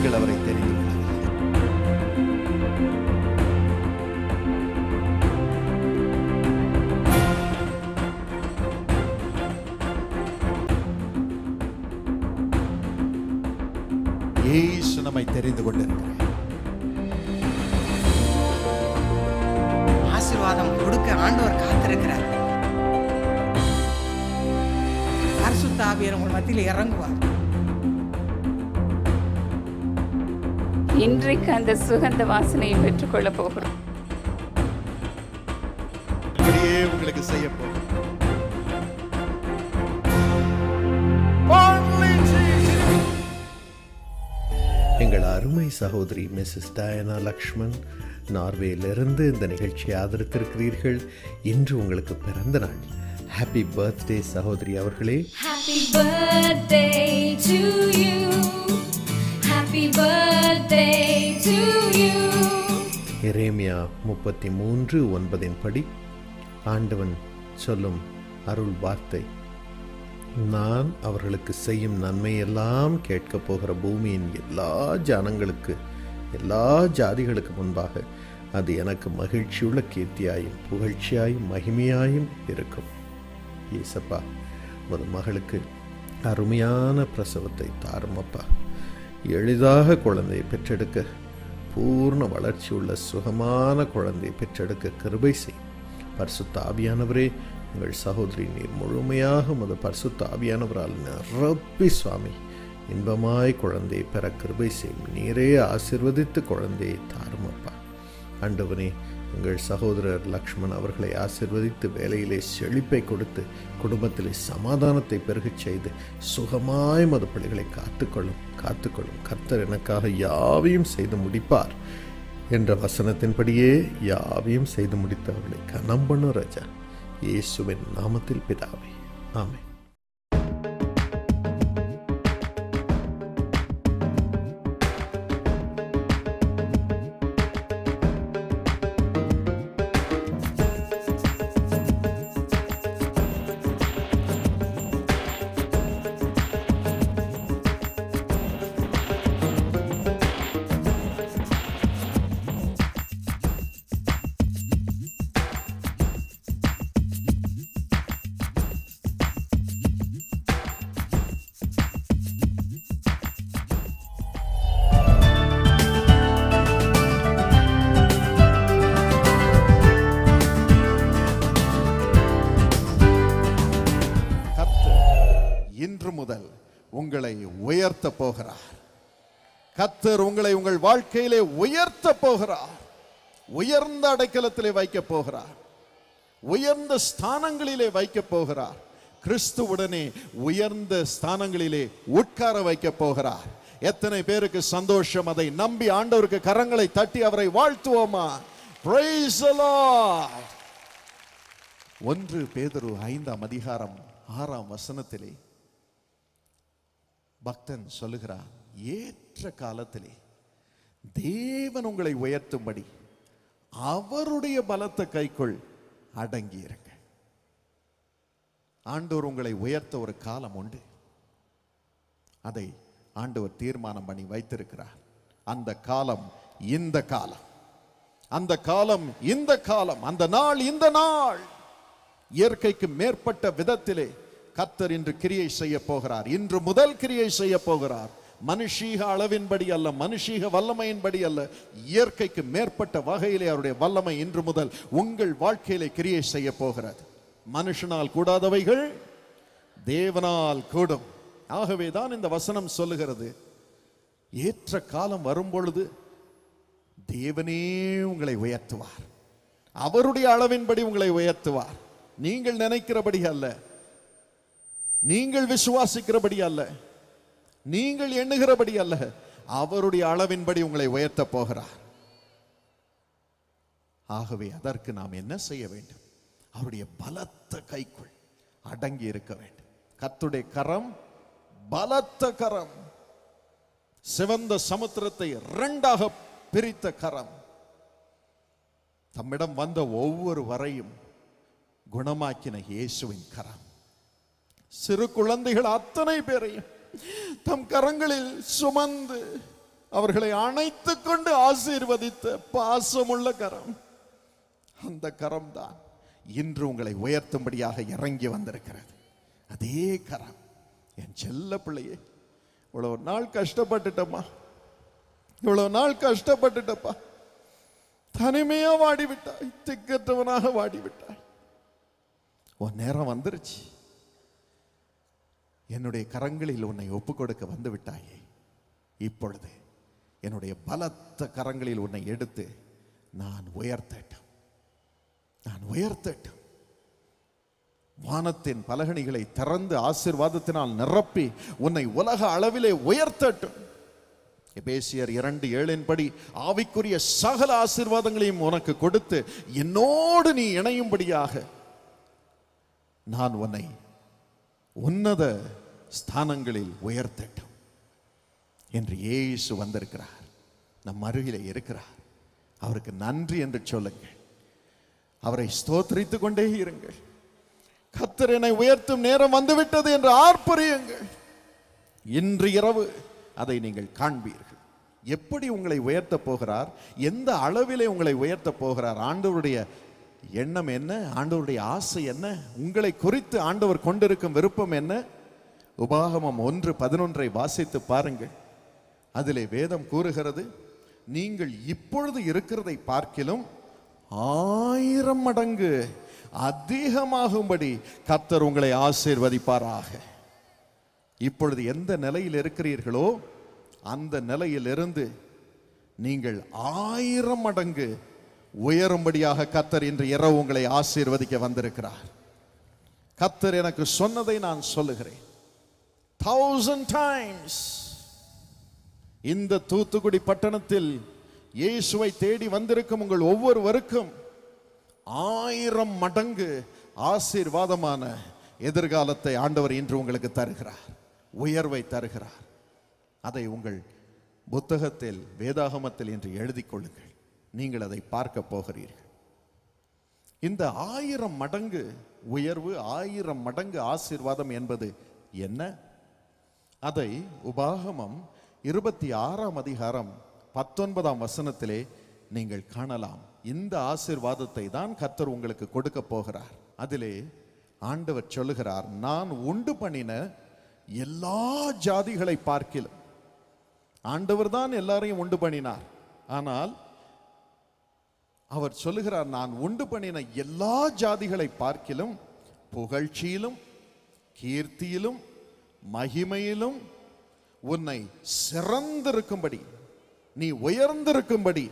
நீங்கள் அவரை தெரிந்து கொள்ளுங்கள். இயேசு நம்மை தெரிந்து கொண்டிருக்கிறார். ஆசீர்வாதம் கொடுக்க ஆண்டவர் காத்திருக்கிறார். பரிசுத்த ஆவியார் உங்கள் மத்தியில் இறங்குவார். இன்றைக்கு அந்த சுகந்த வாசனையை பெற்றுக்கொள்ள போகிறோம். அப்படியே உங்களுக்கு செய்ய போகிறோம். எங்கள் அருமை சகோதரி மிஸ்ஸஸ் டயானா லக்ஷ்மன் நார்வேயிலிருந்து இந்த நிகழ்ச்சியை ஆதரித்திருக்கிறீர்கள். இன்று உங்களுக்கு பிறந்த நாள். ஹாப்பி பர்த்டே சகோதரி அவர்களே. Happy birthday to you. Happy birthday to you. எரேமியா 33:9 படி ஆண்டவன் சொல்லும் அருள் வார்த்தை, நான் அவர்களுக்கு செய்யும் நன்மையெல்லாம் கேட்கப் போகிற பூமியின் எல்லா ஜனங்களுக்கு, எல்லா ஜாதிகளுக்கு முன்பாக அது எனக்கு மகிழ்ச்சியுள்ள கீர்த்தியாயும் புகழ்ச்சியாயும் மகிமையாயும் இருக்கும். ஏசப்பா, உமது மகளுக்கு அருமையான பிரசவத்தை தாருமப்பா. எளிதாக குழந்தையை பெற்றெடுக்க, பூர்ண வளர்ச்சி உள்ள சுகமான குழந்தையை பெற்றெடுக்க கிருபை செய். பரிசுத்த ஆவியானவரே, உங்கள் சகோதரி நீர் முழுமையாக உமது பரிசுத்த ஆவியானவரால் நிரப்பி சுவாமி இன்பமாய் குழந்தையை பெற கிருபை செய்யும். நீரே ஆசீர்வதித்து குழந்தையை தாருமப்பா. ஆண்டவனே, உங்கள் சகோதரர் லக்ஷ்மண் அவர்களை ஆசீர்வதித்து வேலையிலே செழிப்பை கொடுத்து குடும்பத்திலே சமாதானத்தை பெருகச் செய்து சுகமாய் மது பிள்ளைகளை காத்துக்கொள்ளும். கர்த்தர் எனக்காக யாவையும் செய்து முடிப்பார் என்ற வசனத்தின்படியே யாவையும் செய்து முடித்தவர்களை கனம் பண்ணும் ராஜா. இயேசுவின் நாமத்தில் பிதாவே, ஆமென். இன்று முதல் உங்களை உயர்த்த போகிறார். கர்த்தர் உங்களை உங்கள் வாழ்க்கையிலே உயர்த்த போகிறார். உயர்ந்த அடைக்கலத்திலே வைக்க போகிறார். உயர்ந்த ஸ்தானங்களிலே வைக்க போகிறார். கிறிஸ்துவுடனே உயர்ந்த ஸ்தானங்களிலே உட்கார வைக்க போகிறார். எத்தனை பேருக்கு சந்தோஷம்? அதை நம்பி ஆண்டவருக்கு கரங்களை தட்டி அவரை வாழ்த்துவோமா? Praise the Lord. 1 பேதுரு 5:6 பக்தன் சொல்லுகிறார், ஏற்ற காலத்திலே தேவன் உங்களை உயர்த்தும்படி அவருடைய பலத்த கைக்குள் அடங்கியிருங்க. ஆண்டவர் உங்களை உயர்த்த ஒரு காலம் உண்டு. அதை ஆண்டவர் தீர்மானம் பண்ணி வைத்திருக்கிறார். அந்த காலம் இந்த காலம், அந்த காலம் இந்த காலம், அந்த நாள் இந்த நாள். இயற்கைக்கு மேற்பட்ட விதத்திலே கர்த்தர் இன்று கிரியை செய்ய போகிறார். இன்று முதல் கிரியை செய்ய போகிறார். மனுஷீக அளவின்படி அல்ல, மனுஷீக வல்லமையின்படி அல்ல, இயற்கைக்கு மேற்பட்ட வகையிலே அவருடைய வல்லமை இன்று முதல் உங்கள் வாழ்க்கையிலே கிரியை செய்ய போகிறது. மனுஷனால் கூடாதவைகள் தேவனால் கூடும். ஆகவே தான் இந்த வசனம் சொல்லுகிறது, ஏற்ற காலம் வரும் பொழுது தேவனே உங்களை உயர்த்துவார். அவருடைய அளவின்படி உங்களை உயர்த்துவார். நீங்கள் நினைக்கிறபடி அல்ல, நீங்கள் விசுவாசிக்கிறபடி அல்ல, நீங்கள் எண்ணுகிறபடி அல்ல, அவருடைய அளவின்படி உங்களை உயர்த்த போகிறார். ஆகவே அதற்கு நாம் என்ன செய்ய வேண்டும்? அவருடைய பலத்த கைக்குள் அடங்கி இருக்க வேண்டும். கர்த்தருடைய கரம் பலத்த கரம், சிவந்த சமுத்திரத்தை இரண்டாக பிரித்த கரம், தம்மிடம் வந்த ஒவ்வொரு வரையும் குணமாக்கின இயேசுவின் கரம், சிறு குழந்தைகள் அத்தனை பேரையும் தம் கரங்களில் சுமந்து அவர்களை அணைத்துக் கொண்டு ஆசீர்வதித்த பாசமுள்ள கரம். அந்த கரம் தான் இன்று உங்களை உயர்த்தும்படியாக இறங்கி வந்திருக்கிறது. அதே கரம். என் செல்ல பிள்ளையே, இவ்வளவு நாள் கஷ்டப்பட்டுட்டம்மா, இவ்வளவு நாள் கஷ்டப்பட்டுட்டப்பா, தனிமையா வாடிவிட்டாய், திக்கற்றவனாக வாடிவிட்டாய். உன் நேரம் வந்துருச்சு. என்னுடைய கரங்களில் உன்னை ஒப்பு கொடுக்க வந்து விட்டாயே. இப்பொழுது என்னுடைய பலத்த கரங்களில் உன்னை எடுத்து நான் உயர்த்தட்டும், நான் உயர்த்தட்டும். வானத்தின் பலகணிகளை திறந்து ஆசீர்வாதத்தினால் நிரப்பி உன்னை உலக அளவிலே உயர்த்தட்டும். எபேசியர் 2:7 படி ஆவிக்குரிய சகல ஆசீர்வாதங்களையும் உனக்கு கொடுத்து என்னோடு நீ இணையும்படியாக நான் உன்னை உன்னத ஸ்தானங்களில் உயர்த்தட்டும் என்று இயேசு வந்திருக்கிறார். நம் அருகிலே இருக்கிறார். அவருக்கு நன்றி என்று சொல்லுங்கள். அவரை ஸ்தோத்திரித்துக் கொண்டே இருங்கள். கர்த்தர் என்னை உயர்த்தும் நேரம் வந்துவிட்டது என்று ஆர்ப்பரியுங்கள். இன்று இரவு அதை நீங்கள் காண்பீர்கள். எப்படி உங்களை உயர்த்த போகிறார், எந்த அளவிலே உங்களை உயர்த்த போகிறார், ஆண்டவருடைய எண்ணம் என்ன, ஆண்டவருடைய ஆசை என்ன, உங்களை குறித்து ஆண்டவர் கொண்டிருக்கும் விருப்பம் என்ன? உபாகமம் 1:11 வாசித்து பாருங்கள். அதிலே வேதம் கூறுகிறது, நீங்கள் இப்பொழுது இருக்கிறதை பார்க்கிலும் 1000 மடங்கு அதிகமாகும்படி கர்த்தர் உங்களை ஆசீர்வதிப்பாராக. இப்பொழுது எந்த நிலையில் இருக்கிறீர்களோ அந்த நிலையிலிருந்து நீங்கள் 1000 மடங்கு உயரும்படியாக கர்த்தர் இன்று இரவு உங்களை ஆசீர்வதிக்க வந்திருக்கிறார். கர்த்தர் எனக்கு சொன்னதை நான் சொல்லுகிறேன். 1000 times இந்த தூத்துக்குடி பட்டணத்தில் இயேசுவை தேடி வந்திருக்கும் உங்கள் ஒவ்வொருவருக்கும் 1000 மடங்கு ஆசீர்வாதமான எதிர்காலத்தை ஆண்டவர் இன்று உங்களுக்கு தருகிறார். உயர்வை தருகிறார். அதை உங்கள் புத்தகத்தில் வேதாகமத்தில் இன்று எழுதி கொள்ளுங்கள். நீங்கள் அதை பார்க்க போகிறீர்கள். இந்த 1000 மடங்கு உயர்வு, 1000 மடங்கு ஆசீர்வாதம் என்பது என்ன? அதை உபாகமம் 26ஆம் அதிகாரம் 19ஆம் வசனத்திலே நீங்கள் காணலாம். இந்த ஆசீர்வாதத்தை தான் கர்த்தர் உங்களுக்கு கொடுக்க போகிறார். அதிலே ஆண்டவர் சொல்லுகிறார், நான் உண்டு பண்ணின எல்லா ஜாதிகளை பார்க்கிலும். ஆண்டவர் தான் எல்லாரையும் உண்டு பண்ணினார். ஆனால் அவர் சொல்லுகிறார், நான் உண்டு பண்ணின எல்லா ஜாதிகளை பார்க்கிலும் புகழ்ச்சியிலும் கீர்த்தியிலும் மகிமையிலும் உன்னை சிறந்திருக்கும்படி, நீ உயர்ந்திருக்கும்படி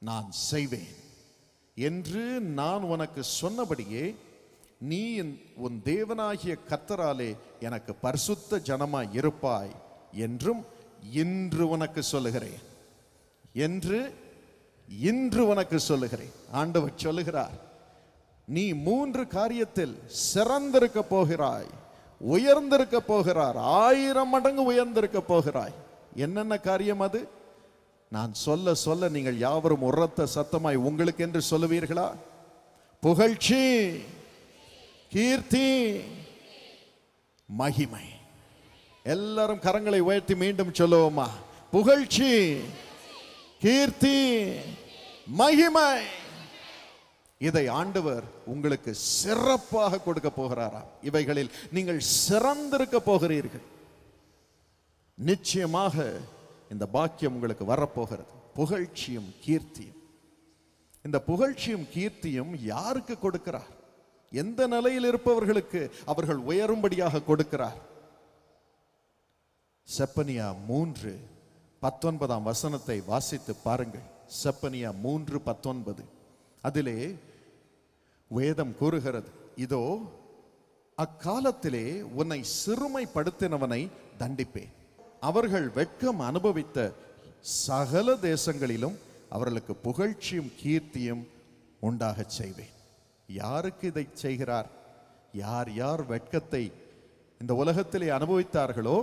நான் செய்வேன் என்று நான் உனக்கு சொன்னபடியே நீ உன் தேவனாகிய கர்த்தராலே எனக்கு பரிசுத்த ஜனமாய் இருப்பாய் என்றும் இன்று உனக்கு சொல்லுகிறேன் என்று இன்று உனக்கு சொல்லுகிறேன். ஆண்டவர் சொல்லுகிறார், நீ 3 காரியத்தில் சிறந்திருக்க போகிறாய், உயர்ந்திருக்க போகிறார். 1000 மடங்கு உயர்ந்திருக்க போகிறாய். என்னென்ன காரியம் அது? நான் சொல்ல சொல்ல நீங்கள் யாவரும் உரத்த சத்தமாய் உங்களுக்கு என்று சொல்லுவீர்களா? புகழ்ச்சி, கீர்த்தி, மகிமை. எல்லாரும் கரங்களை உயர்த்தி மீண்டும் சொல்லுவோமா? புகழ்ச்சி, கீர்த்தி, மகிமை. இதை ஆண்டவர் உங்களுக்கு சிறப்பாக கொடுக்க போகிறாராம். இவைகளில் நீங்கள் சிறந்திருக்க போகிறீர்கள். நிச்சயமாக இந்த பாக்கியம் உங்களுக்கு வரப்போகிறது. புகழ்ச்சியும் கீர்த்தியும். இந்த புகழ்ச்சியும் கீர்த்தியும் யாருக்கு கொடுக்கிறார்? எந்த நிலையில் இருப்பவர்களுக்கு அவர்கள் உயரும்படியாக கொடுக்கிறார்? செப்பனியா 3:19 வசனத்தை வாசித்து பாருங்கள். செப்பனியா 3:19 அதிலே வேதம் கூறுகிறது, இதோ அக்காலத்திலே உன்னை சிறுமைப்படுத்தினவனை தண்டிப்பேன், அவர்கள் வெட்கம் அனுபவித்த சகல தேசங்களிலும் அவர்களுக்கு புகழ்ச்சியும் கீர்த்தியும் உண்டாக செய்வேன். யாருக்கு இதை செய்கிறார்? யார் யார் வெட்கத்தை இந்த உலகத்திலே அனுபவித்தார்களோ,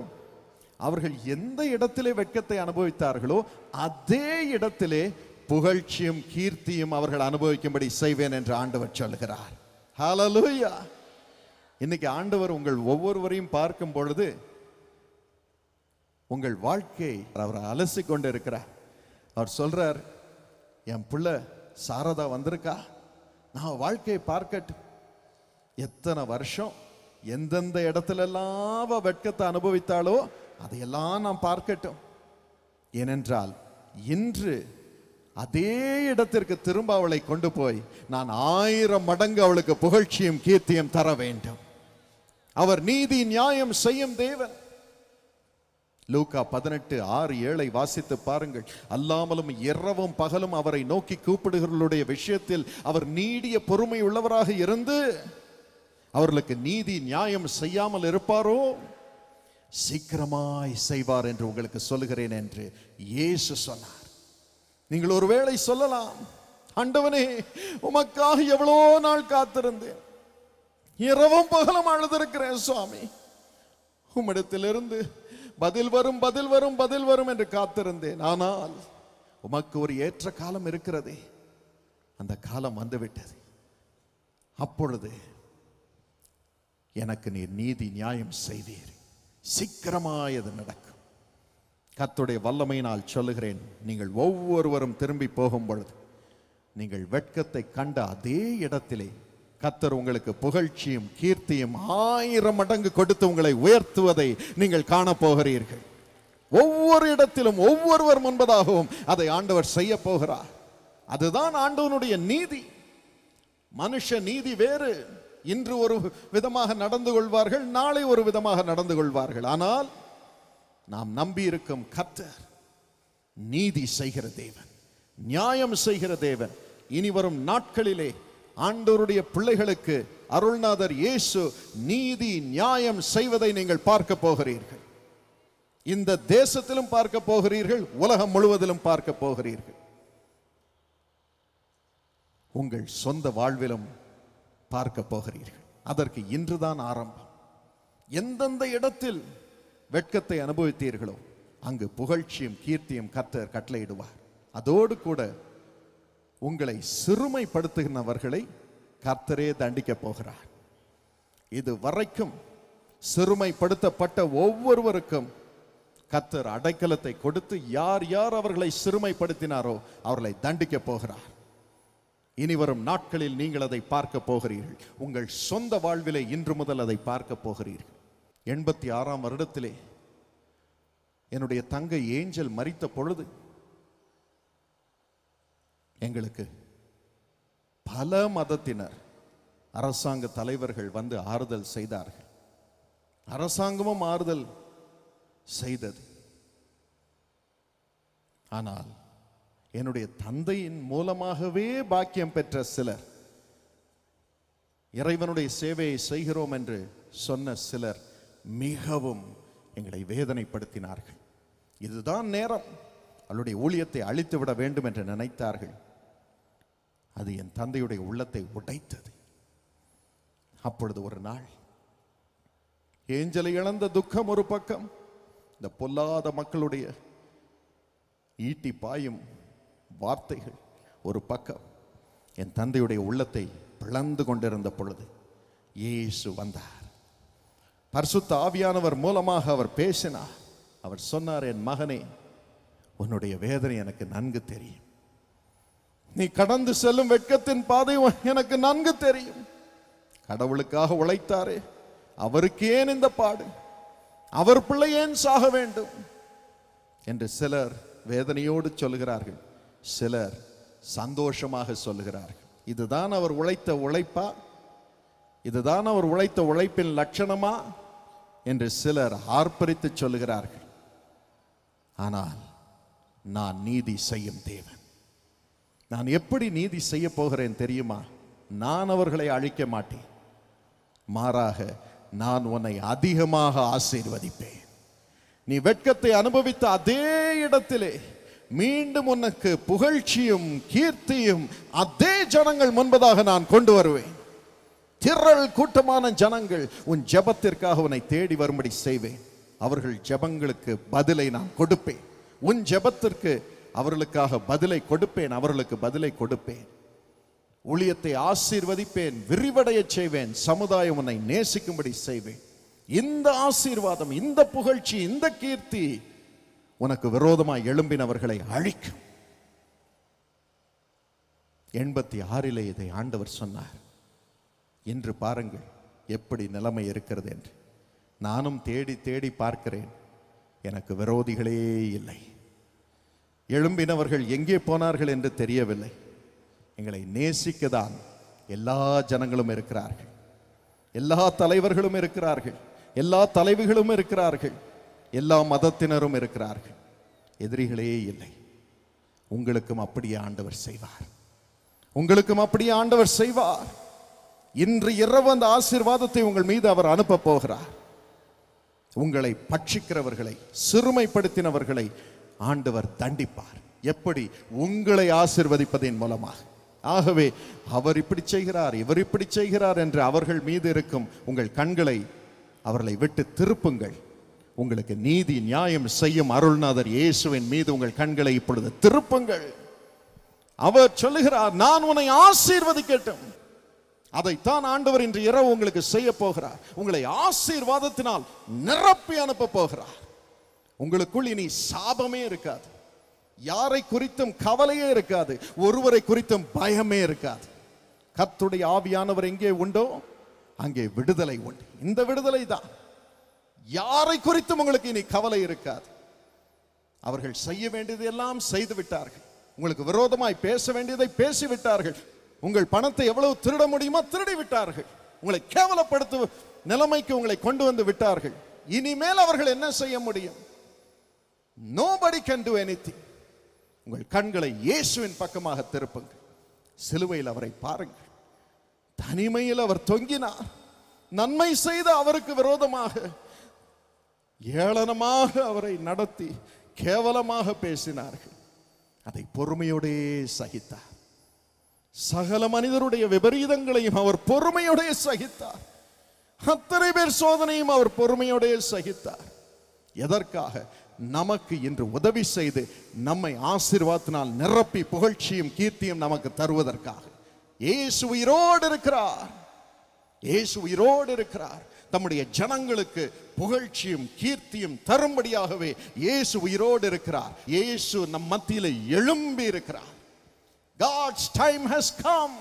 அவர்கள் எந்த இடத்திலே வெட்கத்தை அனுபவித்தார்களோ அதே இடத்திலே புகழ்ச்சியும் கீர்த்தியும் அவர்கள் அனுபவிக்கும்படி செய்வேன் என்று ஆண்டவர் சொல்கிறார். ஹல்லேலூயா. இன்னைக்கு ஆண்டவர் உங்கள் ஒவ்வொருவரையும் பார்க்கும் பொழுது உங்கள் வாழ்க்கை அவர் அலசி கொண்டு இருக்கிறார். அவர் சொல்றார், என் பிள்ளை சாரதா வந்திருக்கா, நான் வாழ்க்கையை பார்க்கட்டும். எத்தனை வருஷம் எந்தெந்த இடத்துல எல்லாம் வெட்கத்தை அனுபவித்தாளோ அதையெல்லாம் நான் பார்க்கட்டும். ஏனென்றால் இன்று அதே இடத்திற்கு திரும்ப அவளை கொண்டு போய் நான் 1000 மடங்கு அவளுக்கு புகழ்ச்சியும் கீர்த்தியும் தர வேண்டும். அவர் நீதி நியாயம் செய்யும் தேவன். லூக்கா 18:6-7 வாசித்து பாருங்கள். அல்லாமலும் இரவும் பகலும் அவரை நோக்கி கூப்பிடுகிறவர்களுடைய விஷயத்தில் அவர் நீடிய பொறுமை உள்ளவராக இருந்து அவர்களுக்கு நீதி நியாயம் செய்யாமல் இருப்பாரோ, சீக்கிரமாய் செய்வார் என்று உங்களுக்கு சொல்லுகிறேன் என்று இயேசு சொன்னார். நீங்கள் ஒருவேளை சொல்லலாம், ஆண்டவனே உமக்காக எவ்வளோ நாள் காத்திருந்தேன், இரவும் பகலும் அழுதிருக்கிறேன் சுவாமி, உம்மிடத்திலிருந்து பதில் வரும் பதில் வரும் பதில் வரும் என்று காத்திருந்தேன். ஆனால் உமக்கு ஒரு ஏற்ற காலம் இருக்கிறதே, அந்த காலம் வந்துவிட்டது. அப்பொழுது எனக்கு நீர் நீதி நியாயம் செய்தீர், சீக்கிரமாய் அது நடக்கும். கர்த்தருடைய வல்லமையினால் சொல்லுகிறேன், நீங்கள் ஒவ்வொருவரும் திரும்பி போகும் பொழுது நீங்கள் வெட்கத்தை கண்ட அதே இடத்திலே கர்த்தர் உங்களுக்கு புகழ்ச்சியும் கீர்த்தியும் 1000 மடங்கு கொடுத்து உங்களை உயர்த்துவதை நீங்கள் காணப்போகிறீர்கள். ஒவ்வொரு இடத்திலும் ஒவ்வொருவர் முன்பதாகவும் அதை ஆண்டவர் செய்ய போகிறார். அதுதான் ஆண்டவனுடைய நீதி. மனுஷ நீதி வேறு. இன்று ஒரு விதமாக நடந்து கொள்வார்கள், நாளை ஒரு விதமாக நடந்து கொள்வார்கள். ஆனால் நாம் நம்பி இருக்கும் கர்த்தர் நீதி செய்கிற தேவன், நியாயம் செய்கிற தேவன். இனி வரும் நாட்களிலே ஆண்டவருடைய பிள்ளைகளுக்கு அருள்நாதர் இயேசு நீதி நியாயம் செய்வதை நீங்கள் பார்க்க போகிறீர்கள். இந்த தேசத்திலும் பார்க்க போகிறீர்கள், உலகம் முழுவதிலும் பார்க்க போகிறீர்கள். உங்கள் சொந்த வாழ்விலும் பார்க்க போகிறீர்கள். அதற்கு இன்றுதான் ஆரம்பம். எந்தெந்த இடத்தில் வெட்கத்தை அனுபவித்தீர்களோ அங்கு புகழ்ச்சியும் கீர்த்தியும் கர்த்தர் கட்டளையிடுவார். அதோடு கூட உங்களை சிறுமைப்படுத்துகிறவர்களை கர்த்தரே தண்டிக்க போகிறார். இது வரைக்கும் சிறுமைப்படுத்தப்பட்ட ஒவ்வொருவருக்கும் கர்த்தர் அடைக்கலத்தை கொடுத்து யார் யார் அவர்களை சிறுமைப்படுத்தினாரோ அவர்களை தண்டிக்க போகிறார். இனி வரும் நாட்களில் நீங்கள் அதை பார்க்க போகிறீர்கள். உங்கள் சொந்த வாழ்விலே இன்று முதல் அதை பார்க்க போகிறீர்கள். 86ஆம் வருடத்திலே என்னுடைய தங்கை ஏஞ்சல் மரித்த பொழுது எங்களுக்கு பல மதத்தினர், அரசாங்க தலைவர்கள் வந்து ஆறுதல் செய்தார்கள். அரசாங்கமும் ஆறுதல் செய்தது. ஆனால் என்னுடைய தந்தையின் மூலமாகவே பாக்கியம் பெற்ற சிலர், இறைவனுடைய சேவையை செய்கிறோம் என்று சொன்ன சிலர் மிகவும் எங்களை வேதனைப்படுத்தினார்கள். இதுதான் நேரம், அவளுடைய ஊழியத்தை அழித்து விட வேண்டும் என்று நினைத்தார்கள். அது என் தந்தையுடைய உள்ளத்தை உடைத்தது. அப்பொழுது ஒரு நாள் ஏஞ்சலை இழந்த துக்கம் ஒரு பக்கம், இந்த பொல்லாத மக்களுடைய ஈட்டி பாயும் வார்த்தைகள் ஒரு பக்கம், என் தந்தையுடைய உள்ளத்தை பிளந்து கொண்டிருந்த பொழுது இயேசு வந்தார். பரிசுத்த ஆவியானவர் மூலமாக அவர் பேசினார். அவர் சொன்னார், என் மகனே, உன்னுடைய வேதனை எனக்கு நன்கு தெரியும். நீ கடந்து செல்லும் வெட்கத்தின் பாதை எனக்கு நன்கு தெரியும். கடவுளுக்காக உழைத்தாரே, அவருக்கு ஏன் இந்த பாடு? அவர் பிள்ளை ஏன் சாக வேண்டும் என்று சிலர் வேதனையோடு சொல்லுகிறார்கள், சிலர் சந்தோஷமாக சொல்லுகிறார்கள். இதுதான் அவர் உழைத்த உழைப்பா? இதுதான் அவர் உழைத்த உழைப்பின் லட்சணமா என்று சிலர் ஆர்ப்பரித்து சொல்லுகிறார்கள். ஆனால் நான் நீதி செய்யும் தேவன். நான் எப்படி நீதி செய்ய போகிறேன் தெரியுமா? நான் அவர்களை அழிக்க மாட்டேன், மாறாக நான் உன்னை அதிகமாக ஆசீர்வதிப்பேன். நீ வெட்கத்தை அனுபவித்த அதே இடத்திலே மீண்டும் உனக்கு புகழ்ச்சியும் கீர்த்தியும் அதே ஜனங்கள் முன்பதாக நான் கொண்டு வருவேன். திரள் கூட்டமான ஜனங்கள் உன் ஜெபத்திற்காக உன்னை தேடி வரும்படி செய்வேன். அவர்கள் ஜெபங்களுக்கு பதிலை நான் கொடுப்பேன். உன் ஜெபத்திற்கு அவர்களுக்காக பதிலை கொடுப்பேன், அவர்களுக்கு பதிலை கொடுப்பேன். ஊழியத்தை ஆசீர்வதிப்பேன், விரிவடைய செய்வேன். சமுதாயம் உன்னை நேசிக்கும்படி செய்வேன். இந்த ஆசீர்வாதம், இந்த புகழ்ச்சி, இந்த கீர்த்தி உனக்கு விரோதமாய் எழும்பினவர்களை அழிக்கும். 86 இதை ஆண்டவர் சொன்னார். இன்று பாருங்கள் எப்படி நிலைமை இருக்கிறது என்று. நானும் தேடி தேடி பார்க்கிறேன், எனக்கு விரோதிகளே இல்லை. எழும்பினவர்கள் எங்கே போனார்கள் என்று தெரியவில்லை. எங்களை நேசிக்கதான் எல்லா ஜனங்களும் இருக்கிறார்கள், எல்லா தலைவர்களும் இருக்கிறார்கள், எல்லா தலைவிகளும் இருக்கிறார்கள், எல்லா மதத்தினரும் இருக்கிறார்கள். எதிரிகளே இல்லை. உங்களுக்கும் அப்படியே ஆண்டவர் செய்வார். உங்களுக்கும் அப்படியே ஆண்டவர் செய்வார். இன்று இரவு அந்த ஆசீர்வாதத்தை உங்கள் மீது அவர் அனுப்ப போகிறார். உங்களை பட்சிக்கிறவர்களை, சிறுமைப்படுத்தினவர்களை ஆண்டவர் தண்டிப்பார். எப்படி? உங்களை ஆசீர்வதிப்பதின் மூலமாக. ஆகவே அவர் இப்படி செய்கிறார், இவர் இப்படி செய்கிறார் என்று அவர்கள் மீது இருக்கும் உங்கள் கண்களை அவர்களை விட்டு திருப்புங்கள். உங்களுக்கு நீதி நியாயம் செய்யும் அருள்நாதர் இயேசுவின் மீது உங்கள் கண்களை இப்பொழுது திருப்புங்கள். அவர் சொல்லுகிறார், நான் உன்னை ஆசீர்வதிக்கட்டும். அதைத்தான் ஆண்டவர் இன்று இரவு உங்களுக்கு செய்ய போகிறார். உங்களை ஆசீர்வாதத்தினால் நிரப்பி அனுப்ப போகிறார். உங்களுக்குள் இனி சாபமே இருக்காது, யாரை குறித்தும் கவலையே இருக்காது, ஒருவரை குறித்தும் பயமே இருக்காது. கர்த்தருடைய ஆவியானவர் எங்கே உண்டோ அங்கே விடுதலை உண்டு. இந்த விடுதலை தான். யாரை குறித்தும் உங்களுக்கு இனி கவலை இருக்காது. அவர்கள் செய்ய வேண்டியது எல்லாம் செய்து விட்டார்கள். உங்களுக்கு விரோதமாய் பேச வேண்டியதை பேசிவிட்டார்கள். உங்கள் பணத்தை எவ்வளவு திருட முடியுமோ திருடி விட்டார்கள். உங்களை கேவலப்படுத்தும் நிலைமைக்கு உங்களை கொண்டு வந்து விட்டார்கள். இனிமேல் அவர்கள் என்ன செய்ய முடியும்? Nobody can do anything. உங்கள் கண்களை இயேசுவின் பக்கமாக திருப்புங்கள். சிலுவையில் அவரை பாருங்கள். தனிமையில் அவர் தொங்கினார். நன்மை செய்த அவருக்கு விரோதமாக ஏளனமாக அவரை நடத்தி கேவலமாக பேசினார்கள். அதை பொறுமையோடே சகித்தார். சகல மனிதருடைய விபரீதங்களையும் அவர் பொறுமையோடே சகித்தார். அத்தனை பேர் சோதனையும் அவர் பொறுமையோடே சகித்தார். எதற்காக? நமக்கு இன்று உதவி செய்து நம்மை ஆசீர்வாதத்தினால் நிரப்பி புகழ்ச்சியும் கீர்த்தியும் நமக்கு தருவதற்காக. இயேசு உயிரோடு இருக்கிறார். இயேசு உயிரோடு இருக்கிறார். தம்முடைய ஜனங்களுக்கு புகழ்ச்சியும் கீர்த்தியும் தரும்படியாகவே இயேசு உயிரோடு இருக்கிறார். இயேசு நம் மத்தியிலே எழும்பி இருக்கிறார். God's time has come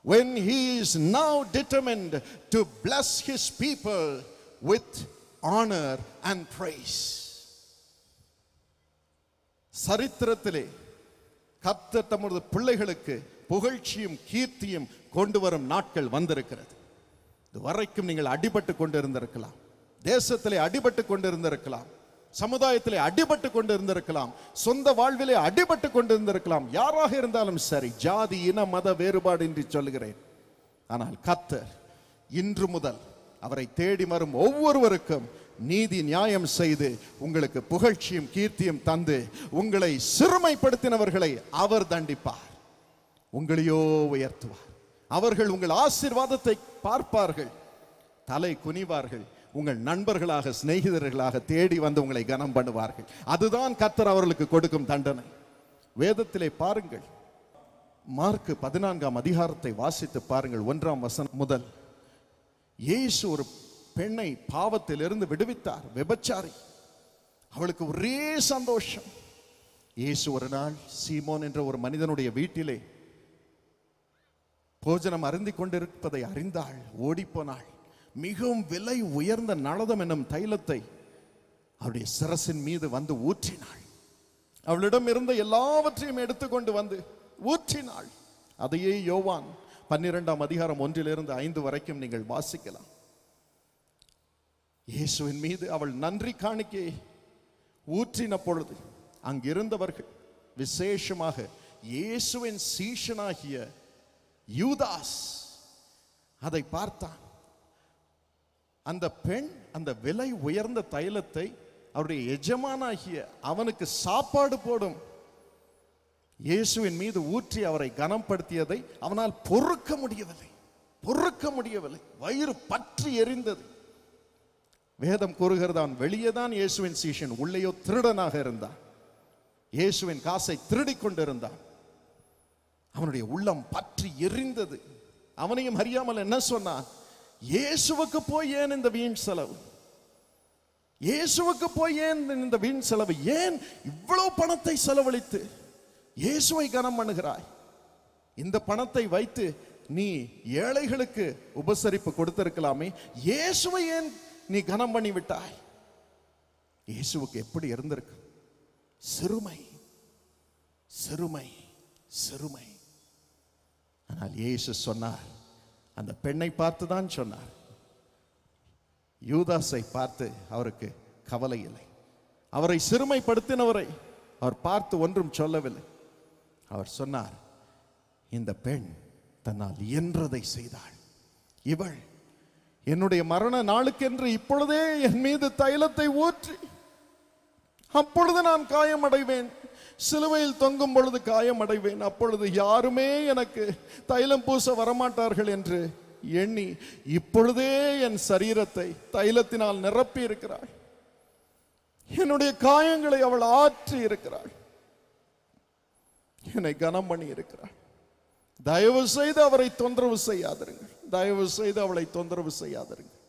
when he is now determined to bless his people with honor and praise. சரித்திரத்திலே கர்த்தர் தம்முடைய பிள்ளைகளுக்கு புகழ்ச்சியும் கீர்த்தியும் கொண்டு வரும் நாட்கள் வந்திருக்கிறது. இதுவரைக்கும் நீங்கள் அடிபட்டு கொண்டிருந்திருக்கலாம், தேசத்திலே அடிபட்டு கொண்டிருந்திருக்கலாம், சமுதாயத்திலே அடிபட்டு கொண்டிருந்திருக்கலாம், சொந்த வாழ்விலே அடிபட்டு கொண்டிருந்திருக்கலாம். யாராக இருந்தாலும் சரி, ஜாதி இன மத வேறுபாடு என்று சொல்லுகிறேன். ஆனால் கர்த்தர் இன்று முதல் அவரை தேடி வரும் ஒவ்வொருவருக்கும் நீதி நியாயம் செய்து உங்களுக்கு புகழ்ச்சியும் கீர்த்தியும் தந்து உங்களை சிறுமைப்படுத்தினவர்களை அவர் தண்டிப்பார், உங்களையோ உயர்த்துவார். அவர்கள் உங்கள் ஆசீர்வாதத்தை பார்ப்பார்கள், தலை குனிவார்கள். உங்கள் நண்பர்களாக சிநேகிதர்களாக தேடி வந்து உங்களை கனம் பண்ணுவார்கள். அதுதான் கர்த்தர் அவர்களுக்கு கொடுக்கும் தண்டனை. வேதத்திலே பாருங்கள், மார்க்கு 14ஆம் அதிகாரத்தை வாசித்து பாருங்கள். 1ஆம் வசனம் முதல். இயேசு ஒரு பெண்ணை பாவத்திலிருந்து விடுவித்தார், விபச்சாரி. அவளுக்கு ஒரே சந்தோஷம். இயேசு ஒரு நாள் சீமோன் என்ற ஒரு மனிதனுடைய வீட்டிலே போஜனம் அருந்தி கொண்டிருப்பதை அறிந்தாள், ஓடிப்போனாள். மிகவும் விலை உயர்ந்த நளதம் என்னும் தைலத்தை அவருடைய சிரசின் மீது வந்து ஊற்றினாள். அவளிடம் இருந்த எல்லாவற்றையும் எடுத்துக்கொண்டு வந்து ஊற்றினாள். அதையே யோவான் 12ஆம் அதிகாரம் 1 5 வரைக்கும் நீங்கள் வாசிக்கலாம். இயேசுவின் மீது அவள் நன்றி காணிக்கை ஊற்றின பொழுது அங்கிருந்தவர்கள், விசேஷமாக இயேசுவின் சீஷனாகிய யூதாஸ் அதை பார்த்தான். அந்த பெண் அந்த விலை உயர்ந்த தைலத்தை அவருடைய எஜமானாகிய அவனுக்கு சாப்பாடு போடும் இயேசுவின் மீது ஊற்றி அவரை கனப்படுத்தியதை அவனால் பொறுக்க முடியவில்லை. வயிறு பற்றி எரிந்தது. வேதம் கூறுகிறது, அவன் வெளியே தான் இயேசுவின் சீஷன், உள்ளேயோ திருடனாக இருந்தான். இயேசுவின் காசை திருடி கொண்டிருந்தான். அவனுடைய உள்ளம் பற்றி எரிந்தது. அவனையும் அறியாமல் என்ன சொன்னான்? இயேசுவுக்கு போய் ஏன் இந்த வீண் செலவு? இயேசுவுக்கு போய் ஏன் இந்த வீண் செலவு? ஏன் இவ்வளவு பணத்தை செலவழித்து இயேசுவை கனம் பண்ணுகிறாய்? இந்த பணத்தை வைத்து நீ ஏழைகளுக்கு உபசரிப்பு கொடுத்திருக்கலாமே, இயேசுவை ஏன் நீ கனம் பண்ணி விட்டாய்? இயேசுவுக்கு எப்படி இருந்திருக்கு? சிறுமை, சிறுமை, சிறுமை. ஆனால் இயேசு சொன்னார், அந்த பெண்ணை பார்த்து தான் சொன்னார். யூதாசை பார்த்து அவருக்கு கவலை இல்லை. அவரை சிறுமைப்படுத்தினவரை அவர் பார்த்து ஒன்றும் சொல்லவில்லை. அவர் சொன்னார், இந்த பெண் தன்னால் இயன்றதை செய்தாள். இவள் என்னுடைய மரண நாளுக்கென்று இப்பொழுதே என் மீது தைலத்தை ஊற்றி, அப்பொழுது நான் காயமடைவேன், சிலுவையில் தொங்கும் பொழுது காயமடைவேன், அப்பொழுது யாருமே எனக்கு தைலம் பூச வரமாட்டார்கள் என்று எண்ணி இப்பொழுதே என் சரீரத்தை தைலத்தினால் நிரப்பி இருக்கிறாள். என்னுடைய காயங்களை அவள் ஆற்றி இருக்கிறாள், என்னை கனம் பண்ணி இருக்கிறாள். தயவு செய்து அவரை தொந்தரவு செய்யாதிருங்கள், தயவு செய்து அவளை தொந்தரவு செய்யாதிருங்கள்,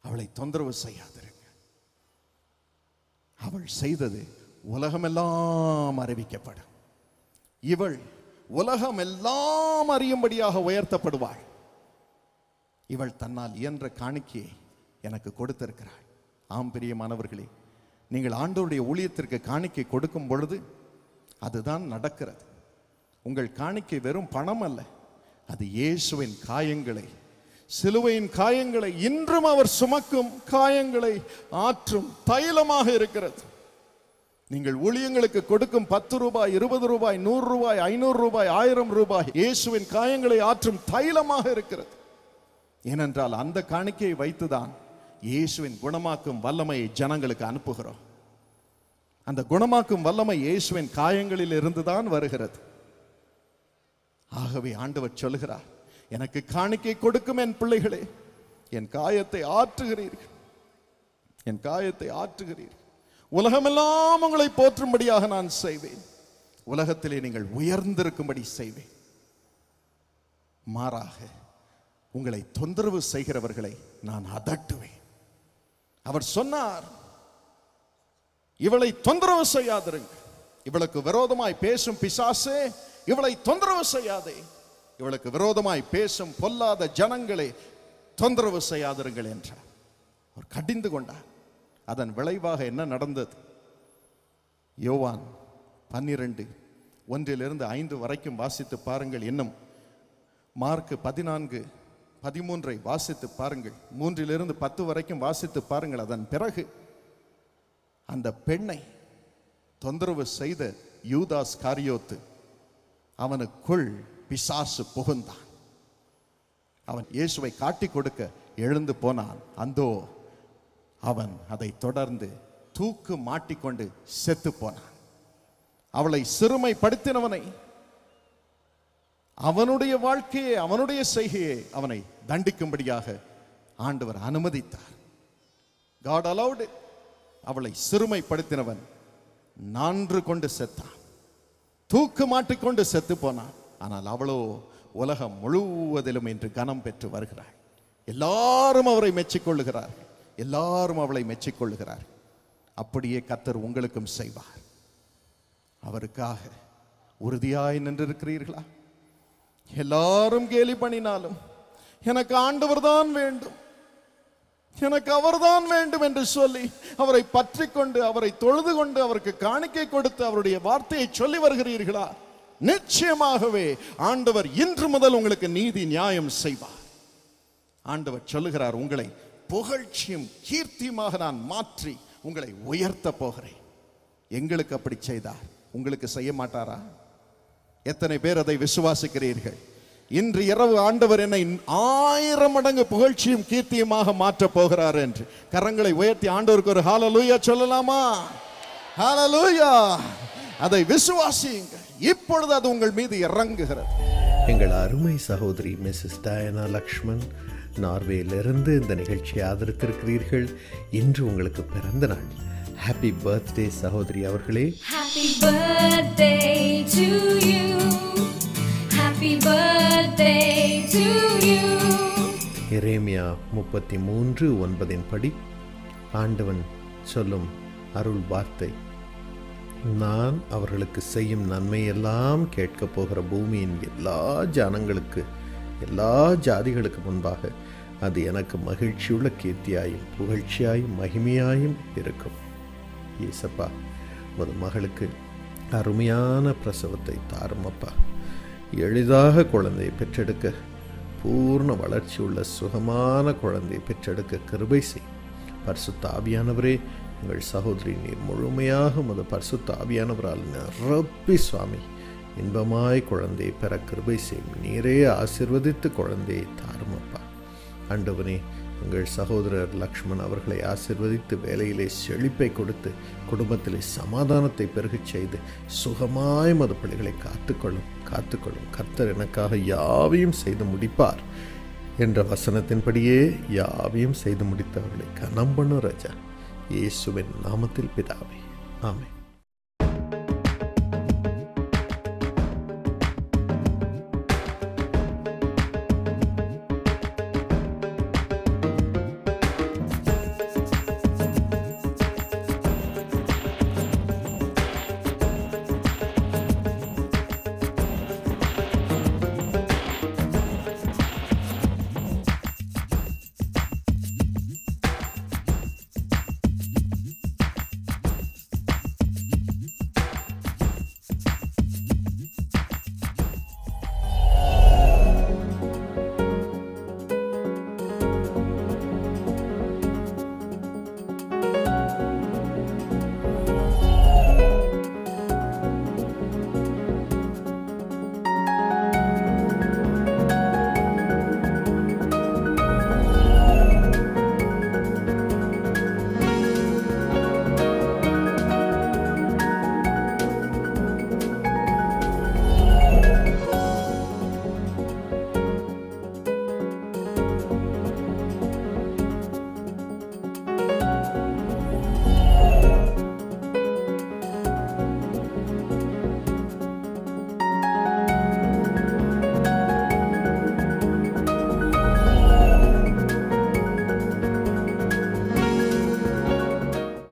அவளை தொந்தரவு செய்யாதிருங்கள். அவள் செய்தது உலகமெல்லாம் அறிவிக்கப்படும். இவள் உலகம் எல்லாம் அறியும்படியாக உயர்த்தப்படுவாள். இவள் தன்னால் இயன்ற காணிக்கையை எனக்கு கொடுத்திருக்கிறாள். ஆம் பிரியமானவர்களே, நீங்கள் ஆண்டவருடைய ஊழியத்திற்கு காணிக்கை கொடுக்கும் பொழுது அதுதான் நடக்கிறது. உங்கள் காணிக்கை வெறும் பணம் அல்ல, அது இயேசுவின் காயங்களை, சிலுவையின் காயங்களை, இன்றும் அவர் சுமக்கும் காயங்களை ஆற்றும் தைலமாக இருக்கிறது. நீங்கள் ஊழியங்களுக்கு கொடுக்கும் 10 ரூபாய், 20 ரூபாய், 100 ரூபாய், 500 ரூபாய், 1000 ரூபாய் இயேசுவின் காயங்களை ஆற்றும் தைலமாக இருக்கிறது. ஏனென்றால் அந்த காணிக்கையை வைத்துதான் இயேசுவின் குணமாக்கும் வல்லமையை ஜனங்களுக்கு அனுப்புகிறோம். அந்த குணமாக்கும் வல்லமை இயேசுவின் காயங்களில் இருந்துதான் வருகிறது. ஆகவே ஆண்டவர் சொல்லுகிறார், எனக்கு காணிக்கை கொடுக்கும் என் பிள்ளைகளே, என் காயத்தை ஆற்றுகிறீர்கள், என் காயத்தை ஆற்றுகிறீர்கள். உலகமெல்லாம் உங்களை போற்றும்படியாக நான் செய்வேன், உலகத்திலே நீங்கள் உயர்ந்திருக்கும்படி செய்வேன். மாறாக உங்களை தொந்தரவு செய்கிறவர்களை நான் அதட்டுவேன். அவர் சொன்னார், இவளை தொந்தரவு செய்யாதிருங்கள், இவளுக்கு விரோதமாய் பேசும் பிசாசே இவளை தொந்தரவு செய்யாதே, இவளுக்கு விரோதமாய் பேசும் பொல்லாத ஜனங்களை தொந்தரவு செய்யாதிருங்கள் என்றார். அவர் கடிந்து கொண்டார். அதன் விளைவாக என்ன நடந்தது? யோவான் 12:1-5 வரைக்கும் வாசித்து பாருங்கள். இன்னும் மார்க் 14:13 வாசித்து பாருங்கள். 3-10 வரைக்கும் வாசித்து பாருங்கள். அதன் பிறகு அந்த பெண்ணை தொந்தரவு செய்த யூதாஸ் காரியோத்து, அவனுக்குள் பிசாசு புகுந்தான். அவன் இயேசுவை காட்டி கொடுக்க எழுந்து போனான். அந்தோ அவன் அதை தொடர்ந்து தூக்கு மாட்டிக்கொண்டு செத்து போனான். அவளை சிறுமைப்படுத்தினவனை, அவனுடைய வாழ்க்கையை, அவனுடைய செய்கையை அவனை தண்டிக்கும்படியாக ஆண்டவர் அனுமதித்தார். God allowed it. அவளை சிறுமைப்படுத்தினவன் நான்று கொண்டு செத்தான், தூக்கு மாட்டிக்கொண்டு செத்து போனான். ஆனால் அவளோ உலகம் முழுவதிலும் இன்று கனம் பெற்று வருகிறாள். எல்லாரும் அவரை மெச்சிக்கொள்ளுகிறார், எல்லாரும் அவளை மெச்சிக்கொள்ளுகிறார். அப்படியே கர்த்தர் உங்களுக்கும் செய்வார். அவருக்காக உறுதியாய் நின்றிருக்கிறீர்களா? எல்லாரும் கேலி பண்ணினாலும் எனக்கு ஆண்டவர் தான் வேண்டும், எனக்கு அவர்தான் வேண்டும் என்று சொல்லி அவரை பற்றி கொண்டு, அவரை தொழுது கொண்டு, அவருக்கு காணிக்கை கொடுத்து அவருடைய வார்த்தையை சொல்லி வருகிறீர்களா? நிச்சயமாகவே ஆண்டவர் இன்று முதல் உங்களுக்கு நீதி நியாயம் செய்வார். ஆண்டவர் சொல்லுகிறார், உங்களை புகழ்ச்சியும் கீர்த்தியுமாக நான் மாற்றி உங்களை உயர்த்த போகிறேன். எங்களுக்கு அப்படி செய்தார், உங்களுக்கு செய்ய மாட்டாரா? எத்தனை பேர் அதை விசுவாசிக்கிறீர்கள்? இன்று இரவு ஆண்டவர் என்னை 1000 மடங்கு புகழ்ச்சியும் கீர்த்தியுமாக மாற்ற போகிறார் என்று கரங்களை உயர்த்தி ஆண்டவருக்கு ஒரு ஹalleluya சொல்லலாமா? ஹalleluya! அதை விசுவாசியுங்கள். இப்பொழுது அது உங்கள் மீது இறங்குகிறது. எங்கள் அருமை சகோதரி மிஸ்ஸஸ் டயானா லக்ஷ்மன் நார்வேயிலிருந்து இந்த நிகழ்ச்சியை ஆதரித்திருக்கிறீர்கள். இன்று உங்களுக்கு பிறந்த நாள். ஹாப்பி பர்த்டே சகோதரி அவர்களே. Happy birthday to you. Happy birthday to you. எரேமியா 33:9 படி, ஆண்டவன் சொல்லும் அருள் வார்த்தை, நான் அவர்களுக்கு செய்யும் நன்மையெல்லாம் கேட்கப் போகிற பூமியின் எல்லா ஜனங்களுக்கு, எல்லா ஜாதிகளுக்கு முன்பாக அது எனக்கு மகிழ்ச்சியுள்ள கீர்த்தியாயும் புகழ்ச்சியாயும் மகிமையாயும் இருக்கும். இயேசப்பா, ஒரு மகளுக்கு அருமையான பிரசவத்தை தாருமப்பா. எளிதாக குழந்தையை பெற்றெடுக்க, பூர்ண வளர்ச்சியுள்ள சுகமான குழந்தையை பெற்றெடுக்க கிருபை செய். பரிசுத்த ஆவியானவரே, உங்கள் சகோதரி நீர் முழுமையாக உமது பரிசுத்த ஆவியானவரால் நிரப்பி சுவாமி இன்பமாய் குழந்தையை பெற கிருபை செய்யும். நீரே ஆசீர்வதித்து குழந்தையை தாருமப்பா. ஆண்டவனே, உங்கள் சகோதரர் லக்ஷ்மண் அவர்களை ஆசீர்வதித்து வேலையிலே செழிப்பை கொடுத்து குடும்பத்திலே சமாதானத்தை பெருகச் செய்து சுகமாய் மது பிள்ளைகளை காத்துக்கொள்ளும். கர்த்தர் எனக்காக யாவையும் செய்து முடிப்பார் என்ற வசனத்தின்படியே யாவையும் செய்து முடித்தவர்களை கனம் பண்ணும் ராஜா. இயேசுவின் நாமத்தில் பிதாவே, ஆமென்.